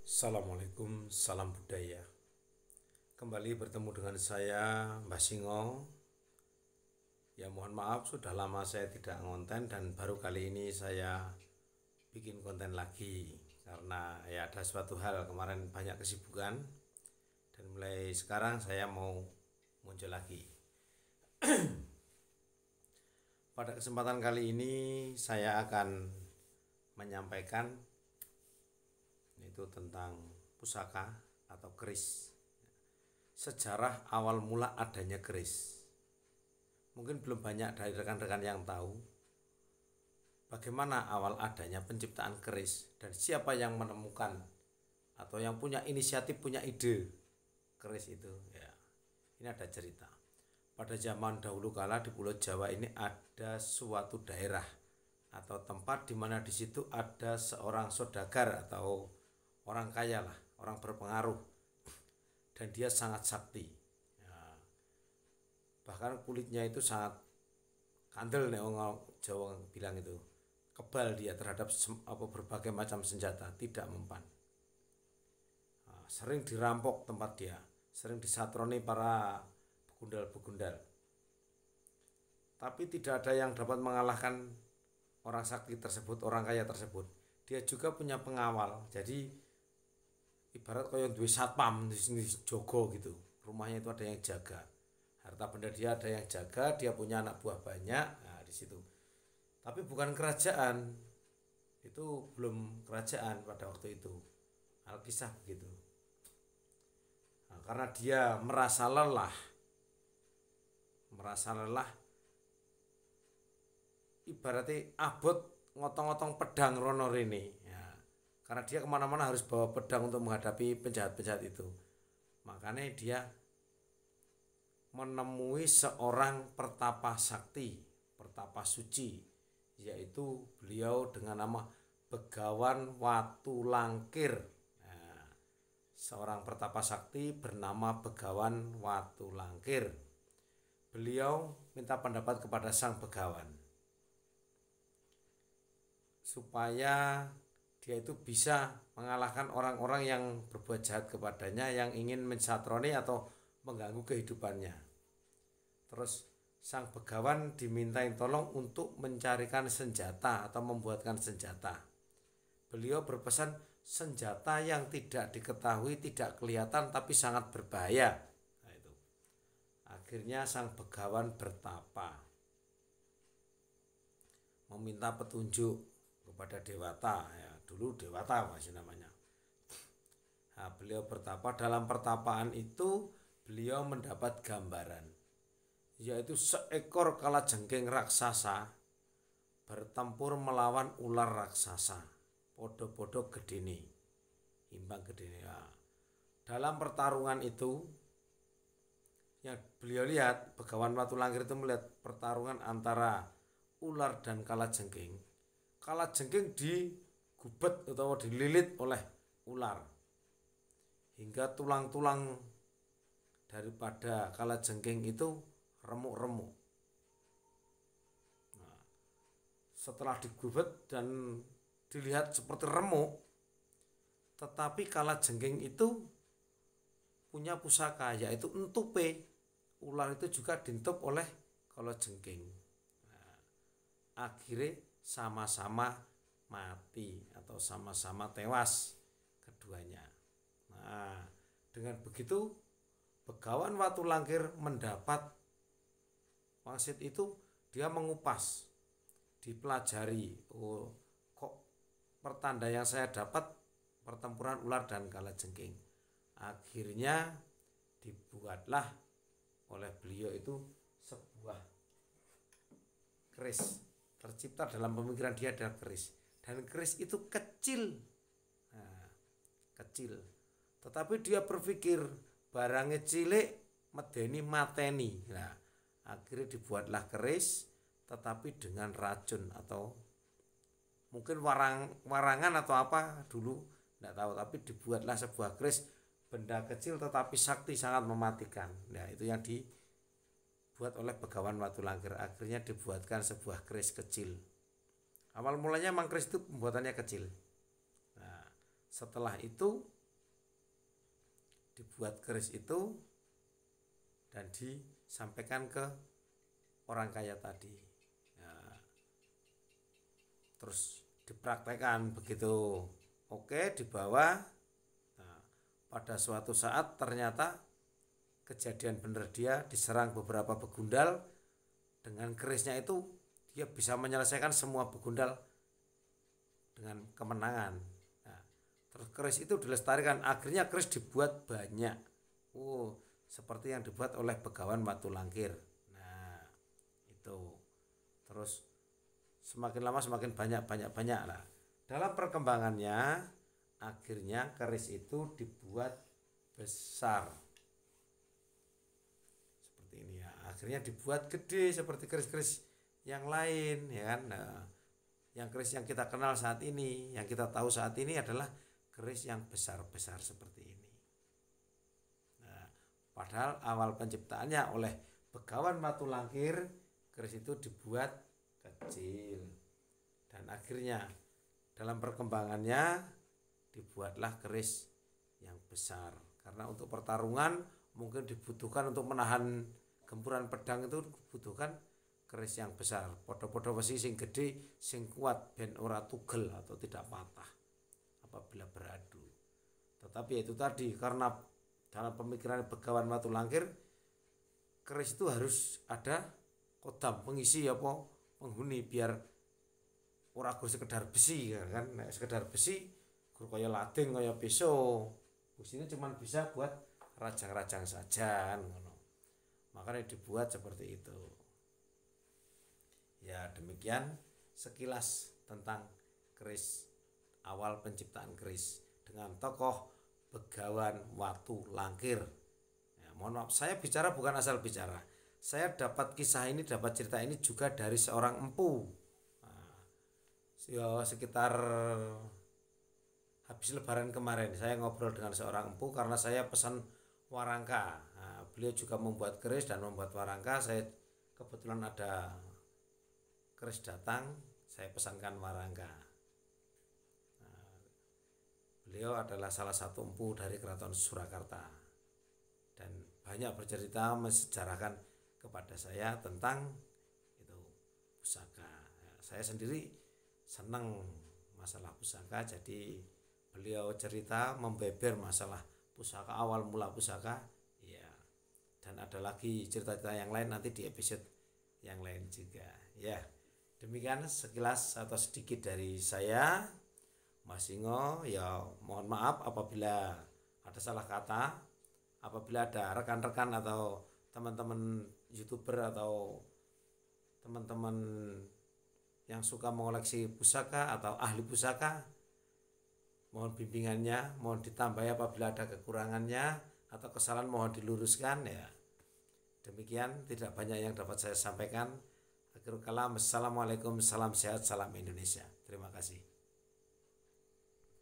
Assalamualaikum, salam budaya. Kembali bertemu dengan saya, Mbah Singo. Ya mohon maaf sudah lama saya tidak ngonten dan baru kali ini saya bikin konten lagi. Karena ya ada suatu hal kemarin banyak kesibukan dan mulai sekarang saya mau muncul lagi. Pada kesempatan kali ini saya akan menyampaikan itu tentang pusaka atau keris. Sejarah awal mula adanya keris. Mungkin belum banyak dari rekan-rekan yang tahu bagaimana awal adanya penciptaan keris dan siapa yang menemukan atau yang punya inisiatif, punya ide keris itu. Ya, ini ada cerita. Pada zaman dahulu kala di Pulau Jawa ini ada suatu daerah atau tempat di mana di situ ada seorang saudagar atau orang kaya lah, orang berpengaruh, dan dia sangat sakti. Ya, bahkan kulitnya itu sangat kandel nih orang Jawa bilang itu, kebal dia terhadap berbagai macam senjata, tidak mempan. Nah, sering dirampok tempat dia, sering disatroni para begundal-begundal. Tapi tidak ada yang dapat mengalahkan orang sakti tersebut, orang kaya tersebut. Dia juga punya pengawal, jadi ibarat kayak duwe satpam di sini jogo gitu. Rumahnya itu ada yang jaga. Harta benda dia ada yang jaga, dia punya anak buah banyak. Nah, di situ. Tapi bukan kerajaan. Itu belum kerajaan pada waktu itu. Alkisah begitu. Nah, karena dia merasa lelah ibaratnya abot ngotong-ngotong pedang rono rene. Karena dia kemana-mana harus bawa pedang untuk menghadapi penjahat-penjahat itu. Makanya dia menemui seorang pertapa sakti, pertapa suci, yaitu beliau dengan nama Begawan Watulangkir. Nah, seorang pertapa sakti bernama Begawan Watulangkir. Beliau minta pendapat kepada sang Begawan supaya dia itu bisa mengalahkan orang-orang yang berbuat jahat kepadanya, yang ingin mensatroni atau mengganggu kehidupannya. Terus sang Begawan dimintain tolong untuk mencarikan senjata atau membuatkan senjata. Beliau berpesan senjata yang tidak diketahui, tidak kelihatan tapi sangat berbahaya. Nah, itu. Akhirnya sang Begawan bertapa, meminta petunjuk kepada Dewata, ya dulu Dewata masih namanya. Nah, beliau bertapa, dalam pertapaan itu beliau mendapat gambaran, yaitu seekor kalajengking raksasa bertempur melawan ular raksasa, podo-podo gedene, imbang gedene. Ya. Dalam pertarungan itu yang beliau lihat, Begawan Watulangkir itu melihat pertarungan antara ular dan kalajengking. Kalajengking digubet atau dililit oleh ular hingga tulang-tulang daripada kalajengking itu remuk-remuk. Nah, setelah digubet dan dilihat seperti remuk, tetapi kalajengking itu punya pusaka, yaitu entupe. Ular itu juga dientup oleh kalajengking. Nah, akhirnya sama-sama mati atau sama-sama tewas keduanya. Nah, dengan begitu Begawan Watulangkir mendapat wangsit itu, dia mengupas, dipelajari, oh kok pertanda yang saya dapat pertempuran ular dan kalajengking. Akhirnya dibuatlah oleh beliau itu sebuah keris. Tercipta dalam pemikiran dia adalah keris, dan keris itu kecil. Nah, kecil, tetapi dia berpikir barangnya cilik medeni mateni. Nah, akhirnya dibuatlah keris, tetapi dengan racun atau mungkin warangan atau apa dulu tidak tahu, tapi dibuatlah sebuah keris, benda kecil tetapi sakti, sangat mematikan. Nah, itu yang buat oleh Begawan Watulangkir. Akhirnya dibuatkan sebuah keris kecil. Awal mulanya memang keris itu pembuatannya kecil. Nah, setelah itu dibuat keris itu dan disampaikan ke orang kaya tadi. Nah, terus dipraktekkan begitu. Oke, dibawa. Nah, pada suatu saat ternyata kejadian benar, dia diserang beberapa begundal. Dengan kerisnya itu dia bisa menyelesaikan semua begundal dengan kemenangan. Nah, terus keris itu dilestarikan, akhirnya keris dibuat banyak. Seperti yang dibuat oleh Begawan Watulangkir. Nah, itu. Terus semakin lama semakin banyak lah. Dalam perkembangannya akhirnya keris itu dibuat besar. Seperti ini ya. Akhirnya dibuat gede seperti keris-keris yang lain, ya kan. Nah, yang keris yang kita kenal saat ini, yang kita tahu saat ini adalah keris yang besar-besar seperti ini. Nah, padahal awal penciptaannya oleh Begawan Watulangkir, keris itu dibuat kecil. Dan akhirnya dalam perkembangannya dibuatlah keris yang besar. Karena untuk pertarungan mungkin dibutuhkan, untuk menahan gempuran pedang itu dibutuhkan keris yang besar. Podo-podo besi sing gede, sing kuat, ben ora tugel atau tidak patah apabila beradu. Tetapi itu tadi, karena dalam pemikiran Begawan Watulangkir, keris itu harus ada kodam, pengisi apa, penghuni, biar ora gur sekedar besi kan. Nek sekedar besi gur kaya lading, kaya pisau. Besinya cuma bisa buat rajang-rajang saja kan. Makanya dibuat seperti itu. Ya, demikian sekilas tentang keris, awal penciptaan keris dengan tokoh Begawan Watulangkir. Ya, mohon maaf, saya bicara bukan asal bicara. Saya dapat kisah ini, dapat cerita ini juga dari seorang empu. Nah, ya, sekitar habis lebaran kemarin saya ngobrol dengan seorang empu karena saya pesan warangka. Nah, beliau juga membuat keris dan membuat warangka. Saya kebetulan ada keris datang, saya pesankan warangka. Nah, beliau adalah salah satu empu dari Keraton Surakarta dan banyak bercerita, mensejarahkan kepada saya tentang itu pusaka. Nah, saya sendiri senang masalah pusaka, jadi beliau cerita membeber masalah pusaka, awal mula pusaka. Ya, dan ada lagi cerita-cerita yang lain nanti di episode yang lain juga. Ya. Demikian sekilas atau sedikit dari saya, Mas Ingo. Ya, mohon maaf apabila ada salah kata, apabila ada rekan-rekan atau teman-teman YouTuber atau teman-teman yang suka mengoleksi pusaka atau ahli pusaka, mohon bimbingannya, mohon ditambah apabila ada kekurangannya atau kesalahan mohon diluruskan ya. Demikian, tidak banyak yang dapat saya sampaikan. Akhirul kalam, assalamualaikum, salam sehat, salam Indonesia. Terima kasih.